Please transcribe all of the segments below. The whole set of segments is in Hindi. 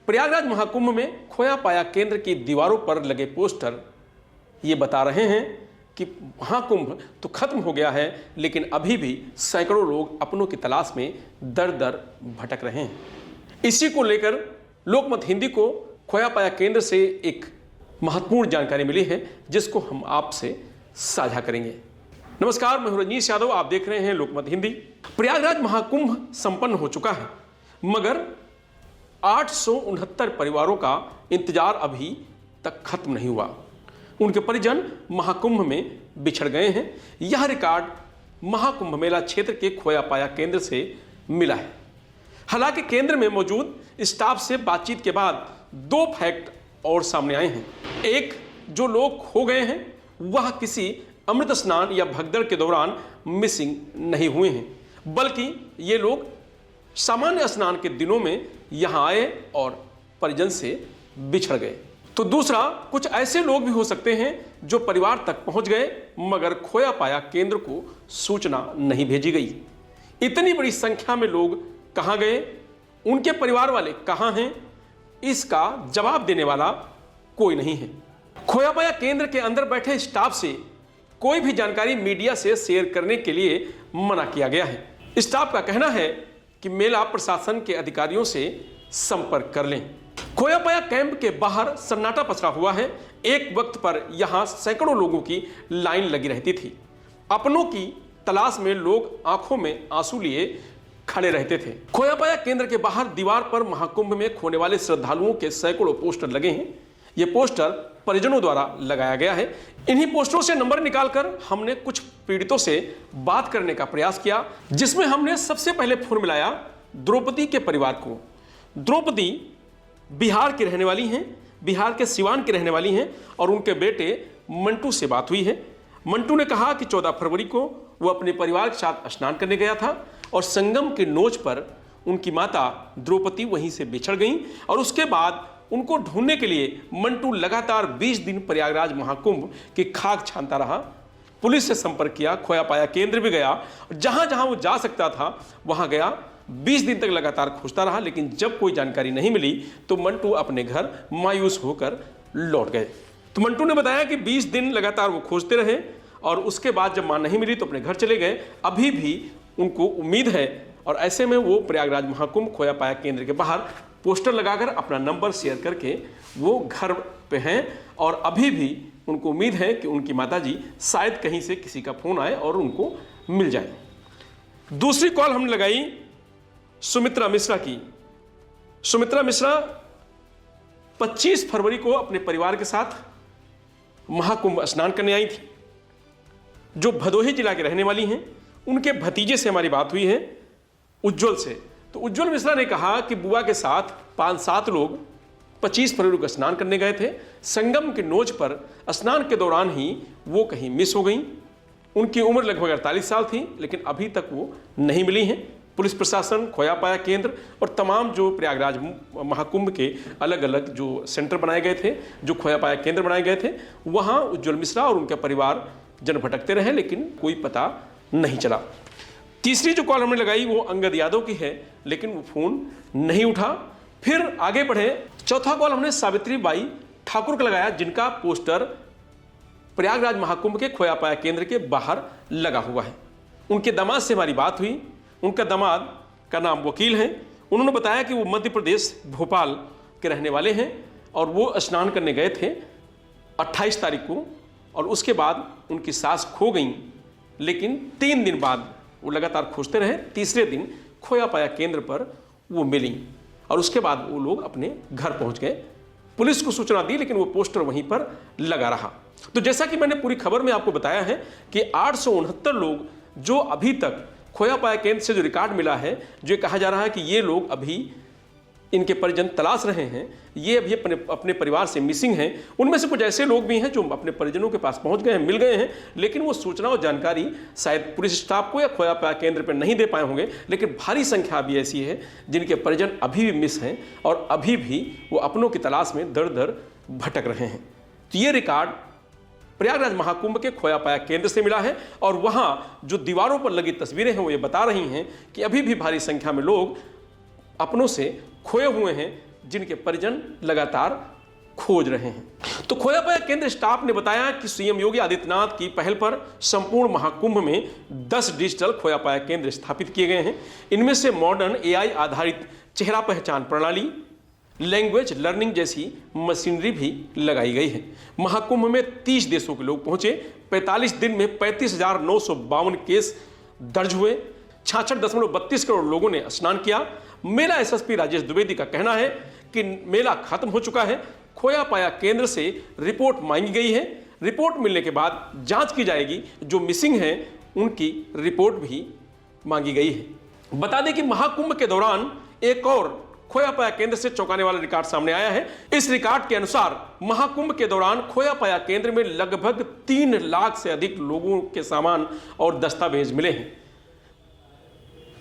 प्रयागराज महाकुंभ में खोया पाया केंद्र की दीवारों पर लगे पोस्टर ये बता रहे हैं कि महाकुंभ तो खत्म हो गया है, लेकिन अभी भी सैकड़ों लोग अपनों की तलाश में दर दर भटक रहे हैं। इसी को लेकर लोकमत हिंदी को खोया पाया केंद्र से एक महत्वपूर्ण जानकारी मिली है, जिसको हम आपसे साझा करेंगे। नमस्कार, मैं हूं रजनीश यादव, आप देख रहे हैं लोकमत हिंदी। प्रयागराज महाकुंभ संपन्न हो चुका है, मगर 869 परिवारों का इंतजार अभी तक खत्म नहीं हुआ। उनके परिजन महाकुंभ में बिछड़ गए हैं। यह रिकॉर्ड महाकुंभ मेला क्षेत्र के खोया पाया केंद्र से मिला है। हालांकि केंद्र में मौजूद स्टाफ से बातचीत के बाद दो फैक्ट और सामने आए हैं। एक, जो लोग खो गए हैं वह किसी अमृत स्नान या भगदड़ के दौरान मिसिंग नहीं हुए हैं, बल्कि ये लोग सामान्य स्नान के दिनों में यहाँ आए और परिजन से बिछड़ गए। तो दूसरा, कुछ ऐसे लोग भी हो सकते हैं जो परिवार तक पहुंच गए मगर खोया पाया केंद्र को सूचना नहीं भेजी गई। इतनी बड़ी संख्या में लोग कहां गए, उनके परिवार वाले कहां हैं, इसका जवाब देने वाला कोई नहीं है। खोया पाया केंद्र के अंदर बैठे स्टाफ से कोई भी जानकारी मीडिया से शेयर करने के लिए मना किया गया है। स्टाफ का कहना है कि मेला प्रशासन के अधिकारियों से संपर्क कर लें। खोया पाया कैंप के बाहर सन्नाटा पसरा हुआ है। एक वक्त पर यहां सैकड़ों लोगों की लाइन लगी रहती थी। अपनों की तलाश में लोग आंखों में आंसू लिए खड़े रहते थे। खोया पाया केंद्र के बाहर दीवार पर महाकुंभ में खोने वाले श्रद्धालुओं के सैकड़ों पोस्टर लगे हैं। ये पोस्टर परिजनों द्वारा लगाया गया है। इन्हीं पोस्टरों से नंबर निकालकर हमने कुछ पीड़ितों से बात करने का प्रयास किया, जिसमें हमने सबसे पहले फोन मिलाया द्रौपदी के परिवार को। द्रौपदी बिहार की रहने वाली हैं, बिहार के सिवान की रहने वाली हैं और उनके बेटे मंटू से बात हुई है। मंटू ने कहा कि 14 फरवरी को वो अपने परिवार के साथ स्नान करने गया था और संगम के नोच पर उनकी माता द्रौपदी वहीं से बिछड़ गईं और उसके बाद उनको ढूंढने के लिए मंटू लगातार 20 दिन प्रयागराज महाकुंभ की खाक छानता रहा। पुलिस से संपर्क किया, खोया पाया केंद्र भी गया, जहां जहां वो जा सकता था वहां गया। 20 दिन तक लगातार खोजता रहा, लेकिन जब कोई जानकारी नहीं मिली तो मंटू अपने घर मायूस होकर लौट गए। तो मंटू ने बताया कि 20 दिन लगातार वो खोजते रहे और उसके बाद जब मां नहीं मिली तो अपने घर चले गए। अभी भी उनको उम्मीद है और ऐसे में वो प्रयागराज महाकुंभ खोया पाया केंद्र के बाहर पोस्टर लगाकर अपना नंबर शेयर करके वो घर पे हैं और अभी भी उनको उम्मीद है कि उनकी माताजी शायद कहीं से किसी का फोन आए और उनको मिल जाए। दूसरी कॉल हमने लगाई सुमित्रा मिश्रा की। सुमित्रा मिश्रा 25 फरवरी को अपने परिवार के साथ महाकुंभ स्नान करने आई थी, जो भदोही जिला के रहने वाली हैं। उनके भतीजे से हमारी बात हुई है, उज्जवल से। तो उज्जवल मिश्रा ने कहा कि बुआ के साथ 5-7 लोग 25 फरवरी को स्नान करने गए थे। संगम के नोच पर स्नान के दौरान ही वो कहीं मिस हो गई। उनकी उम्र लगभग 48 साल थी, लेकिन अभी तक वो नहीं मिली हैं। पुलिस प्रशासन, खोया पाया केंद्र और तमाम जो प्रयागराज महाकुंभ के अलग अलग जो सेंटर बनाए गए थे, जो खोया पाया केंद्र बनाए गए थे, वहाँ उज्जवल मिश्रा और उनका परिवार जन भटकते रहे, लेकिन कोई पता नहीं चला। तीसरी जो कॉल हमने लगाई वो अंगद यादव की है, लेकिन वो फोन नहीं उठा। फिर आगे बढ़े, चौथा कॉल हमने सावित्री बाई ठाकुर का लगाया, जिनका पोस्टर प्रयागराज महाकुंभ के खोया पाया केंद्र के बाहर लगा हुआ है। उनके दामाद से हमारी बात हुई। उनका दामाद का नाम वकील है। उन्होंने बताया कि वो मध्य प्रदेश भोपाल के रहने वाले हैं और वो स्नान करने गए थे 28 तारीख को और उसके बाद उनकी सास खो गई, लेकिन 3 दिन बाद वो लगातार खोजते रहे। तीसरे दिन खोया पाया केंद्र पर वो मिली और उसके बाद वो लोग अपने घर पहुंच गए। पुलिस को सूचना दी, लेकिन वो पोस्टर वहीं पर लगा रहा। तो जैसा कि मैंने पूरी खबर में आपको बताया है कि 869 लोग जो अभी तक खोया पाया केंद्र से जो रिकॉर्ड मिला है, जो कहा जा रहा है कि ये लोग अभी इनके परिजन तलाश रहे हैं, ये अभी अपने परिवार से मिसिंग हैं। उनमें से कुछ ऐसे लोग भी हैं जो अपने परिजनों के पास पहुंच गए हैं, मिल गए हैं, लेकिन वो सूचना और जानकारी शायद पुलिस स्टाफ को या खोया पाया केंद्र पर नहीं दे पाए होंगे। लेकिन भारी संख्या भी ऐसी है जिनके परिजन अभी भी मिस हैं और अभी भी वो अपनों की तलाश में दर दर भटक रहे हैं। तो ये रिकॉर्ड प्रयागराज महाकुंभ के खोया पाया केंद्र से मिला है और वहाँ जो दीवारों पर लगी तस्वीरें हैं वो ये बता रही हैं कि अभी भी भारी संख्या में लोग अपनों से खोए हुए हैं, जिनके परिजन लगातार खोज रहे हैं। तो खोया पाया केंद्र स्टाफ ने बताया कि सीएम योगी आदित्यनाथ की पहल पर संपूर्ण महाकुंभ में 10 डिजिटल खोया पाया केंद्र स्थापित किए गए हैं। इनमें से मॉडर्न एआई आधारित चेहरा पहचान प्रणाली, लैंग्वेज लर्निंग जैसी मशीनरी भी लगाई गई है। महाकुंभ में 30 देशों के लोग पहुंचे। 45 दिन में 35,952 केस दर्ज हुए। 66.32 करोड़ लोगों ने स्नान किया। मेला एसएसपी राजेश द्विवेदी का कहना है कि मेला खत्म हो चुका है। खोया पाया केंद्र से रिपोर्ट मांगी गई है। रिपोर्ट मिलने के बाद जांच की जाएगी। जो मिसिंग है उनकी रिपोर्ट भी मांगी गई है। बता दें कि महाकुंभ के दौरान एक और खोया पाया केंद्र से चौंकाने वाला रिकॉर्ड सामने आया है। इस रिकॉर्ड के अनुसार महाकुंभ के दौरान खोया पाया केंद्र में लगभग 3 लाख से अधिक लोगों के सामान और दस्तावेज मिले हैं।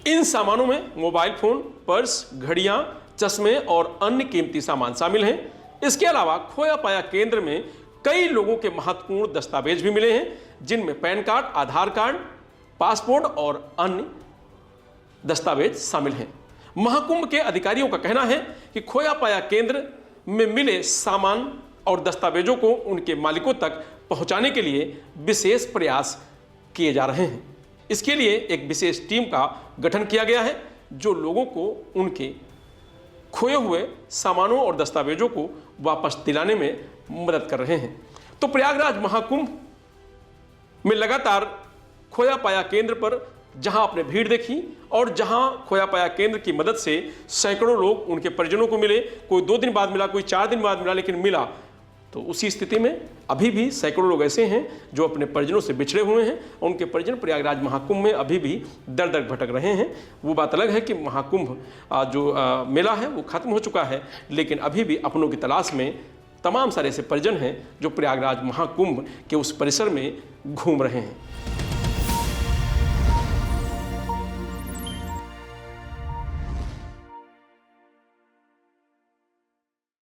इन सामानों में मोबाइल फोन, पर्स, घड़ियां, चश्मे और अन्य कीमती सामान शामिल हैं। इसके अलावा खोया पाया केंद्र में कई लोगों के महत्वपूर्ण दस्तावेज भी मिले हैं, जिनमें पैन कार्ड, आधार कार्ड, पासपोर्ट और अन्य दस्तावेज शामिल हैं। महाकुंभ के अधिकारियों का कहना है कि खोया पाया केंद्र में मिले सामान और दस्तावेजों को उनके मालिकों तक पहुंचाने के लिए विशेष प्रयास किए जा रहे हैं। इसके लिए एक विशेष टीम का गठन किया गया है, जो लोगों को उनके खोए हुए सामानों और दस्तावेजों को वापस दिलाने में मदद कर रहे हैं। तो प्रयागराज महाकुंभ में लगातार खोया पाया केंद्र पर जहां आपने भीड़ देखी और जहां खोया पाया केंद्र की मदद से सैकड़ों लोग उनके परिजनों को मिले, कोई 2 दिन बाद मिला, कोई 4 दिन बाद मिला, लेकिन मिला। तो उसी स्थिति में अभी भी सैकड़ों लोग ऐसे हैं जो अपने परिजनों से बिछड़े हुए हैं। उनके परिजन प्रयागराज महाकुंभ में अभी भी दर दर भटक रहे हैं। वो बात अलग है कि महाकुंभ जो मेला है वो खत्म हो चुका है, लेकिन अभी भी अपनों की तलाश में तमाम सारे ऐसे परिजन हैं जो प्रयागराज महाकुंभ के उस परिसर में घूम रहे हैं।